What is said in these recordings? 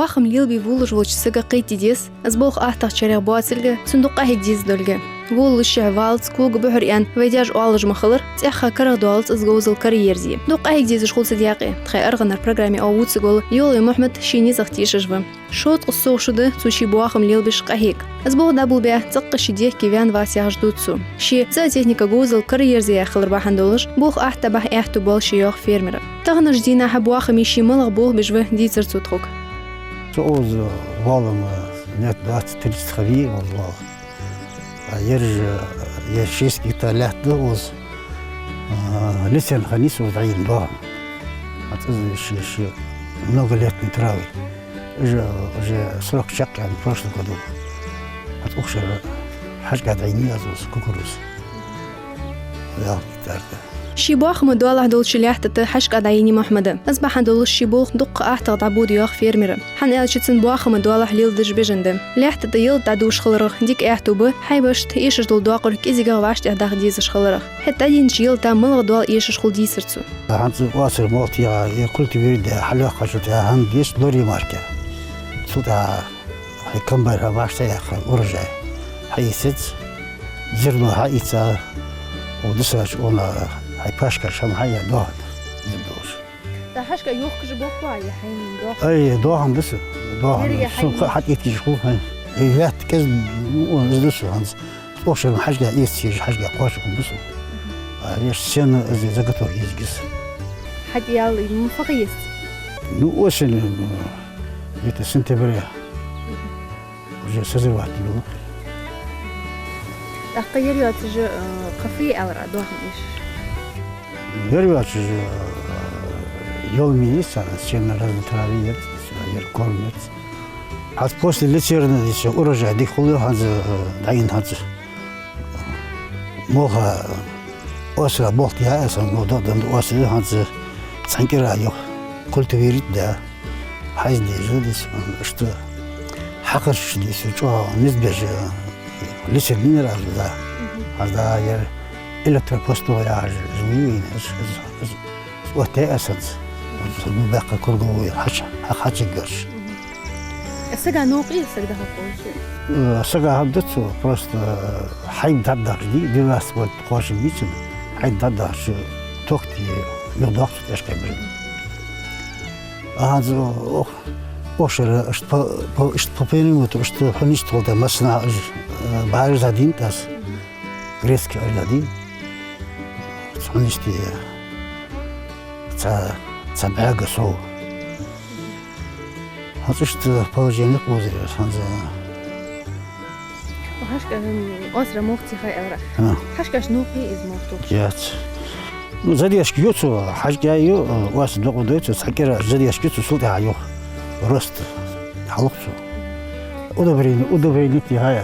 بواخم ليل بيفولج وش سجا قيتي ديس أزبوخ أحتق شريق بواسلجة صندوق أهي ديز دولجة وول الشع فالز كوج بحريان فيدياج أولج مخلر تأخا كره دوالز أزجوزل كاريرزي دوق أهي ديز شغل صديقي تخي أرغن البرنامج أو وتسجول يولي محمد شيني زختيش جبا شوط قصو شده توشي بواخم ليل بشق أهيك أزبوخ دابل بيه تق شديه كيفان واسياج دوتسو شي زا تكنيكا جوزل كاريرزي خلر باحن دولج بوخ أحتى بح أحتو بال شيوخ فيرمرة تغنر جدينا حبواخم يشي ملغ بوخ بجوه ديتر تتخوك تؤوز والله نت بات تجس خبير والله يرشيس كيتا لا تؤوز لسان خنيس وضعين باه هتأذي شي много лет не травы уже срок شق يعني в прошлом году هتأخشر حاجة عيني أزوز كوكروس لا كتار شي بوخ مدوالح دول شليحتة حشك أدعيني محمد أصبح عندول شي بوخ دق أحتق عبود يوخ فيرميرا حن إلشتسن بوخ مدوالح ليل دج بجندم ليحتة يل تعدوش خلرخ ديك إحتو به حيبش تإيشش دول دواقر كيزيقا واشت إحداق ديزش خلرخ حتى دين شيل تا ملغ دوال إيشش خل ديسرتسو هانز واسر موتيا يقول تبيرد حلاقة شتها هان ديش دوري ماركا سودا هاي كمبرها واشتا ياخر ورجع هاي ست زرنو هاي تا ودسراش اونا هاي باشكا شام هاي دوهن زبدوش تا حشكا يوخ كجبوخ واي حين دوخ اي دوهن بس دوهن سوق حتى يتجخو هاي لا تكز زدسو هانز وشر حاجة يستيج حاجة قواشكم بس ليش سنة زغتو يزقس حد يالي مفقيس نو وشن جيت سنتبريا وجا سزر واحد يلو تغير ياتج قفي أورا دوخ إيش يرواج يومي سنة سنة لازم ترابية يركولمت حتى بوست اللي تيرنا ديش ورجع ديك خلو هذا دعين هذا موها أسرة بوقتها أصلا موضوع ده أسرة هذا تنكر أيوه قلت بيريد ده حاجة دي جديس أشتو حقرش دي شو نسبة لسه لين هذا هذا ير إلكتروبوستو يا جميل وقتها أساس باقي كرجو حاجة قرش السجا نوقي السجا هقول السجا هبدتو بروست حيم تدار دي راس وقت قاش بيتن حيم تدار شو توقتي يضاق إيش كبر هذا وشر اشت بابيني وتشت حنيش تقول مثلا بعير زادين تاس غريسك زادين حنيشتي تبع قصو هاتشت باوجينك وزير هذا وحشك أسرة مختي خي أورا حشك شنو في إز مختو جات زادي أشكيوتو حاجة يو واس دوق دويتو سكر زادي أشكيوتو صوت عيو رست حلقتو ودبرين تي هاي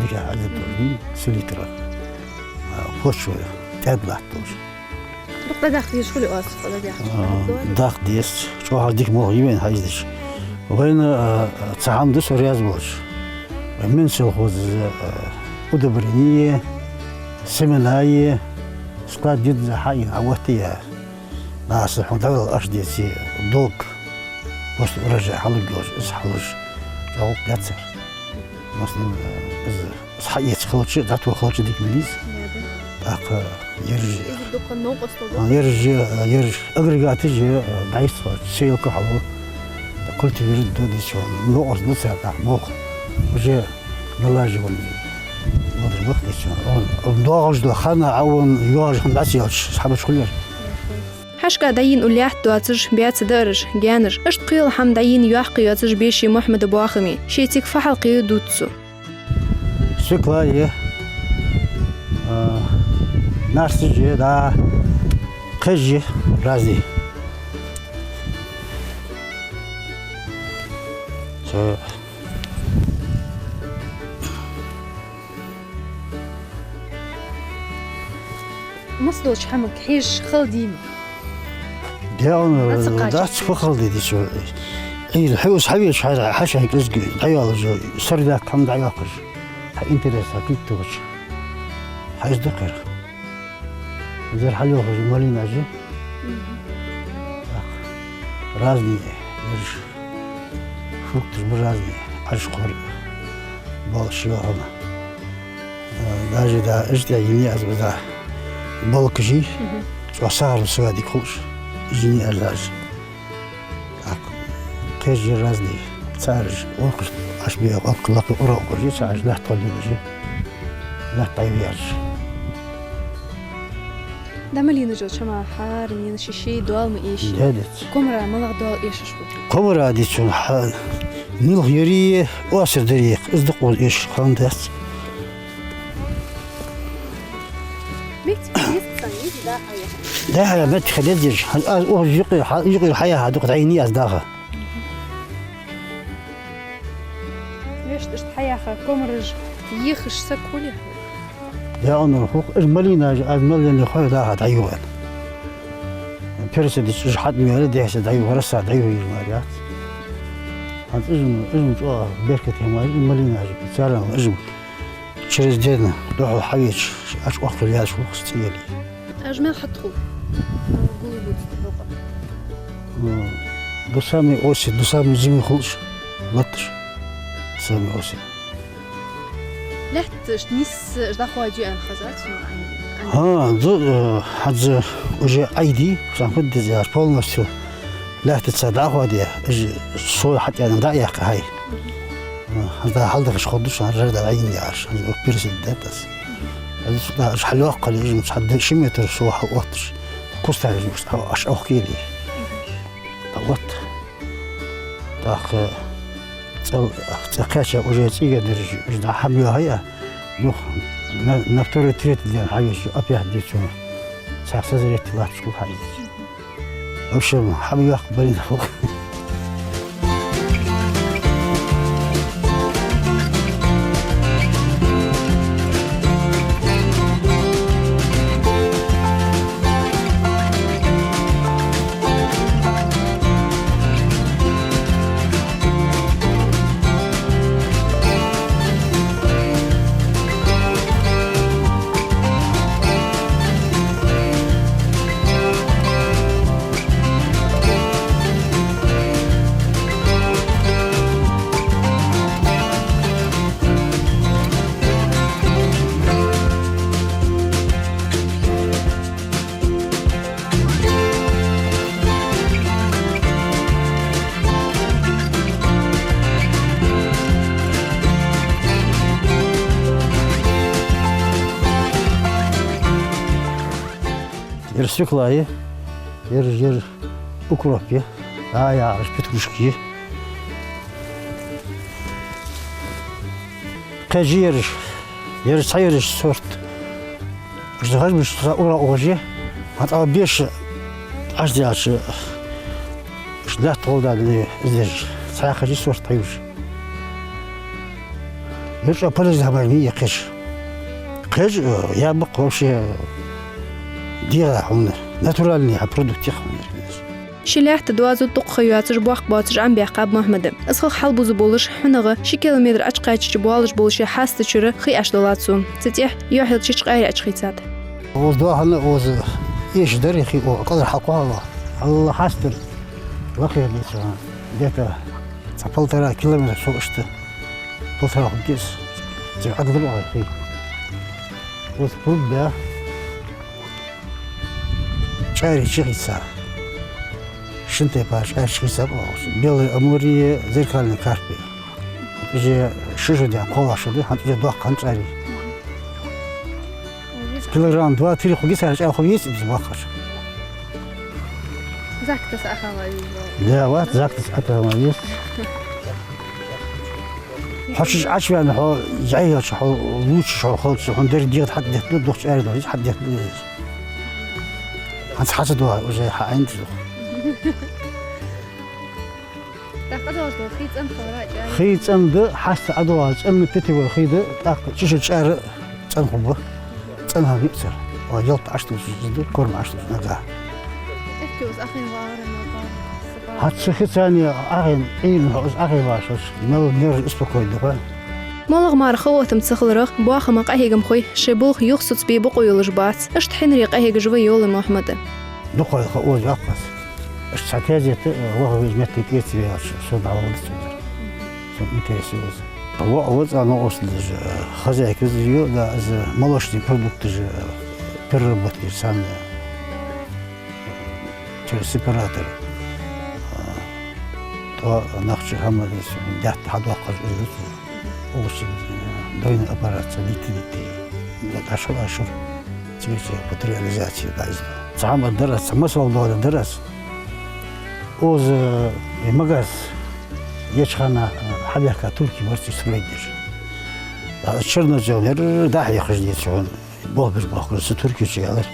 ديك هذا دوري سليترا فوشو تابلاتوش دقة داخل يشغل أسف ولا داخل داخل ديس شو هاديك مهيبين هايدش وين تعام دس رياض بوش من سلخوز ودبرينية سمناية سكاد جد حي عوتيها ناس الحمد أشديتي دوق بس رجع حلق جوز حلج جوق جاتر مثلا صحيت خلوش داتو خلوش ديك مليز داق يرجع أغرقاتي بعيس شيء كحلو قلت يرد دودي شو نقص نص تاع موخ وجا نلاجي نضرب وقت شو ندوغش دخلنا عون يواج هندسيوش صحاب شغل حشكا داين وليحت دواتج بيات درج جانج اشت قيل حم داين يحقي ياتج بيشي محمد بواخمي شيتيك فحل قيو دوتسو شكلاية نارسجي دا قجي رازي مصدوش حمك حيش خلديم ديان دات فخل دي شو اي الحوس حبيش حاجه هيك رزق ايوه جو صار ذاك كم دعياقش انتريس اكيد توش حاجه دقيق زي حلوه مالين اجي رازني фрукты разные, ашкор, балшиорона. Даже да, это не аз бада, балкжи, асар сгади куш, жини алаж. Кежи разные, царж, окш, аш би оклак урокжи, царж да толижи, да тайвяж. دملين جو شما حار نين شيء دوال مئيش دادت. كمرة ملغ دوال إيش شو كمرة دي شون حال نيل يوري واسر دريق اصدقوا إيش خلاندس. بيت صنيد لا حياة ده يا بنت خديج أو يقي الحياة هذوك عيني أصدقها. ليش تشت حياة كمرج يخش سكولي يا أنا فوق إجمالينا إجمالي اللي خير ده هاد أيوة. بيرسل إيش حد ميالد يحسد أيوة رسا أيوة إجماليات. هاد إجم جو بركة هم إجمالينا بتسالم إجم. شريز دينا روحوا حيش أش أخر ياش فوق استيالي. أجمل حتخو. قولي بوت. دوسامي أوسي دوسامي زمي خلش. لطش. دوسامي أوسي. لحت نيس دخوا جي أن خزات ها حد وجه أيدي عشان كنت زي أسبوع نفسه لحت تصدقوا دي شو حتى أنا رأيك هاي هذا حلدك إيش خدوش عن رد عيني عشان بيرسل داتس هذا إيش حلوة قليل مش حد شيء متر شو وقتش كوست مش أش أحكي لي وقت داخل تقاشة وجه تيجي درج إذا حمله هيا يخ نفترض تريد ديال عايش أبي حد يسمع سأخذ زريت الله تشوف حاجة وش حمله قبل فوق Свеклая, ер укропе, я петрушки. Кажириш, ер сайриш сорт. Ждать бы что ура уже, а беш аж дальше. Ждать полда здесь. Сайхаji сорт таюш. Ер что полез хамарми кеш. Кеш я бы вообще ديها حنا ناتورالني برودكت يخمر شلاح تدوازو طق خيواتش بوخ باتش عم بيعقاب محمد اسخ حلبو زبولش حنغه شي كيلومتر اشقاچ جبولش بولش حاسته چره خي اش دولاتسو تتيح يوحل چيچ قاير اچخيصات وزدو هنا وز ايش دري خي قدر حقوا الله حاستر وخير لسه ديتا تفلتر كيلومتر شوشت فلتر خديس زي عقدلو خي وز بودا شعري شخيصة شنتي باش شخيصة باش بيل أموري زركالنا كاربي جي شجو دي قوة شدي حتى جي دوق كان شعري كيلوغرام دوا تري خويس هرش خويس بيش باقر زاكتس أخوالي لا وات زاكتس أخوالي حشش عشوة أنا حو جاي حو لوش حو خالص حو ندير ديت حد يحلو دوخ شعري دوخ حد يحلو هات حاسدوها وجاي عندي تاخذوا خيط ام خراج خيط ام ده حاسه ادوها ام بتي خيط تاخ شيش شعر تنخبه تنها بيكسر ويلط عشت جد كورم عشت نجا احكي اخي وارن هات شيخ ثاني اخي اين هو اخي باشش ما نير اسبكوي دغه مالغ مارخو تمسخلرخ بواخ ما قهيغم خوي شبوخ يخصص بي بقويلش بات اشت حنري قهيغ جوي يول محمد دقوا خو يقص استراتيجيه وهو جمعت كيتي شو دعوه интересуется. Вот оно даже хозяйка из ее, да, молочные продукты же переработки сами через сепаратор. То нахчи хамадис, дят хадвахаш изут, очень дойный аппарат, ликвидity, вот ашур, тебе под реализацию дайзу. Сама дарас, смысл доля дарас. Оз магаз ячхана حبيحكا تركي مرتي سويدر. شرنا جونر داعي خرجني شون بوبر باخر تركي شيالر.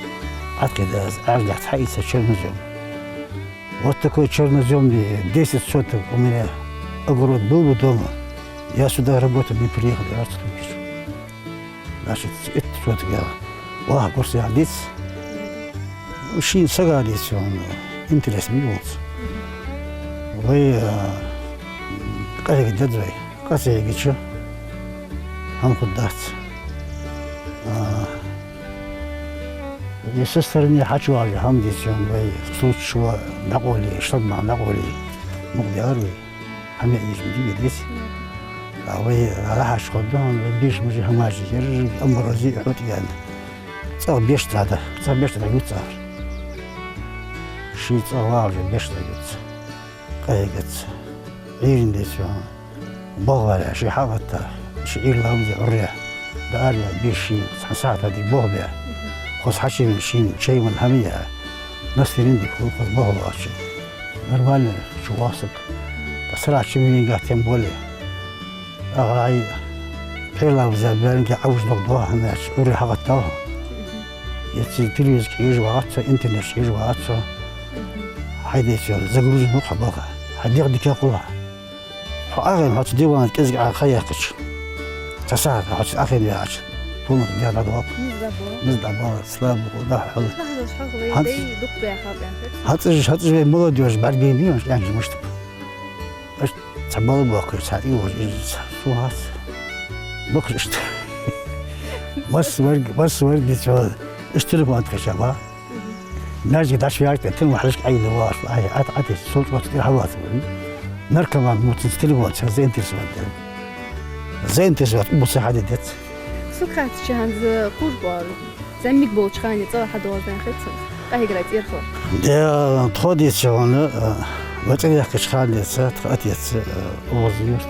عاد كده أرجع حيث شرنا جون. وقتك شرنا جون بديس الصوت ومن أقرب بول دوما. يا سودا ربوت بيبريخ دارت تركي. ماشي صوت قال. واه قرصي عديس. وشين سجالي شون انترس ميوت. وهي قاعد جدوي قاعد يجيشو هم خدات يسسترني حشوا على هم ديشون وي صوت شو نقولي شرب نقولي مقداري هم يجي ديس وي راح اشخدهم بيش مجي هماجي امر رزي حوت يعني صار بيشت هذا صار بيشت يوت صار شيء صار بيشت يوت قاعد غير ديشون بغلا شي حاطة شي لهم الريح بقالي بيشي ساعات هذه بوبيا خص حشي من شيء من همية ناس عندي خص بوبيا شيء نروال شو واثق بسرعة شي من قاعد بولي أغراي حيلا وزبالين كعوج نقضوها هناش أوري حاطة يتسي تلفزيون يجوا عطسة إنترنت يجوا عطسة هيدا شو زغلوج نوح بقى هديك ديك يقولها أغلب حتى ديوان كذا على خياقش تساعد حتى أخي بيعش طول ديال الأدوات نزدبا سلام وده حلو حتى مولوديوش بعد بينيوش يعني مشتب اش تعبان باكر ساعتي وش شو هات بكرش بس ورد شو اشتري ما تخشبها نرجع داش في عقد تم حلش أي نواش أي عتي صوت وقت الهواء نركب مع تليفون زين تسوات بصي حددت سكرات شهانز قربار زميك بوش خاني صراحة دوازن خدسن قاهي قرأت يرخور ده تخدي شغلنا وتقدر كشخاني سات قاتيت وزيرت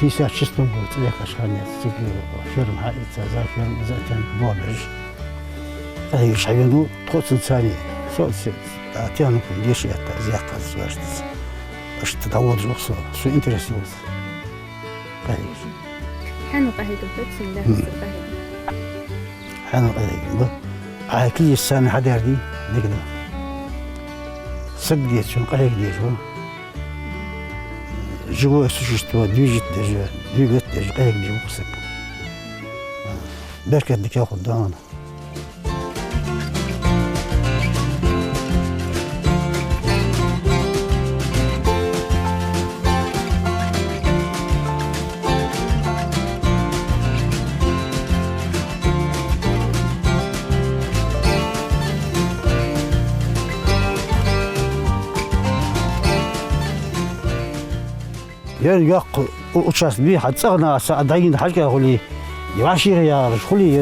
بيسا شستم قلت كشخاني تجي فيرم حائط زي فيرم زاتن بوابج قاهي شعينو تخدس ثاني شو أتيانو ليش زيادة زواجت باش تتعوض جوخصو شو انتريسيوز قاهي حانو قاهي قلت لا قاهي حانو قاهي هاي كل السنة حدا يردي نقدر صدقيت شو قاهي دير شو جوا سوشتوا ديجت ديجت قاهي دير مقصد بركة ديك ياخد دانا يق وشاس بيه حد صغنا سعدين حاجة خلي يعشي يا خلي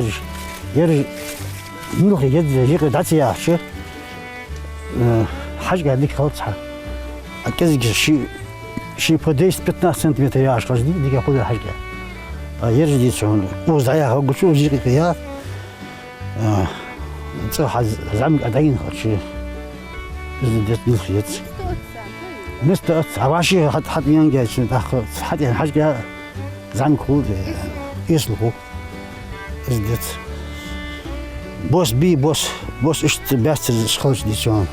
يرج ملخ يد يقعد دعتي شو حاجة هذيك خلصها أكيد شيء بديش 15 سنتيمتر يا أشخاص ديك أقول حاجة يرج دي شون وزعيها وقول شو يجي قياس صح زعم قاعدين خلشي بزدت ملخ يد مستر عواشي حد ينجح داخل حد يعني حاجة زعم كود يسلخو ازدت بوس بي بوس اشت بس الشخص دي شون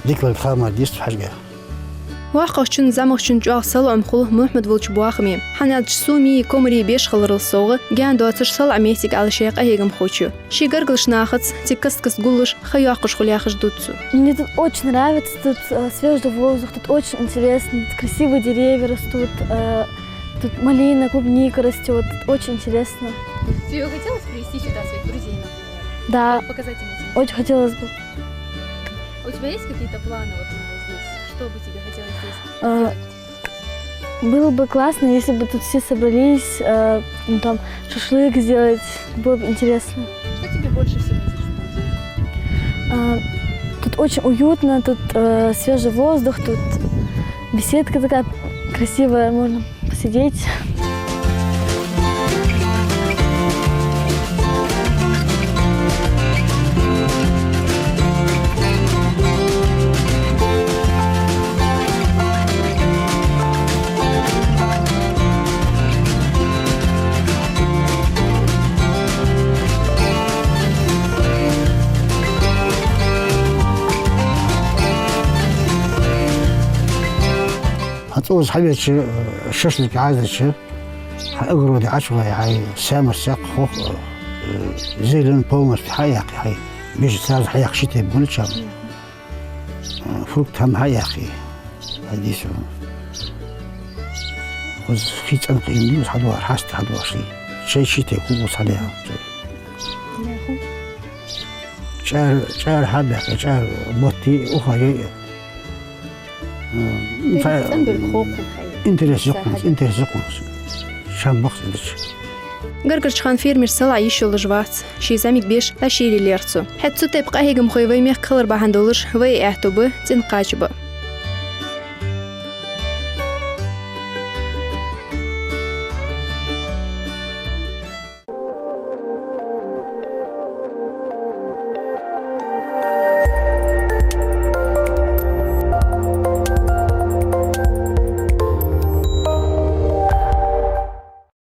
ديك الخامة ديست حاجة واقعشن زمخشن جاء سلام خلوه محمد ولش بواخمي حناد سومي كومري بيش خلر الصوغ جان دواتش سلع ميسيك على شيء قهيجم خوشو شي قرقلش ناخذ تكسكس قولش خياقش خلياخش دوتسو. Мне тут очень нравится, тут свежий воздух, тут очень интересно, тут красивые деревья растут, тут малина, клубника растет, тут очень интересно. Тебе хотелось привезти сюда своих друзей, например? Да, Показать им эти? очень хотелось бы. У тебя есть какие-то планы вот здесь? Что бы тебе хотелось здесь делать? Было бы классно, если бы тут все собрались, ну, там, шашлык сделать. Было бы интересно. Что тебе больше всего здесь понравилось? Тут очень уютно, тут свежий воздух, тут беседка такая красивая, можно посидеть. هتوز حبيتش ششلك عادتش هأقرأ دي عشوة هاي سامر ساق خوخ زي لن بومر حياقي هاي بيش ساز حياق شتي بقولش فوق هم حياقي هذي شو وز في تنقي مليوس حدوار حاست حدوار شيء شتي كوبوس عليها شعر حبيقي شعر بوتي أخرى انترس يقونس شام بخصدش قرقرشخان فيرمير سلع يشول جوات شي زميك بيش لا شيري ليرتسو حتى تبقى هيك مخيوي ميخ كلر بهندولش وي اعتبه تنقاجبه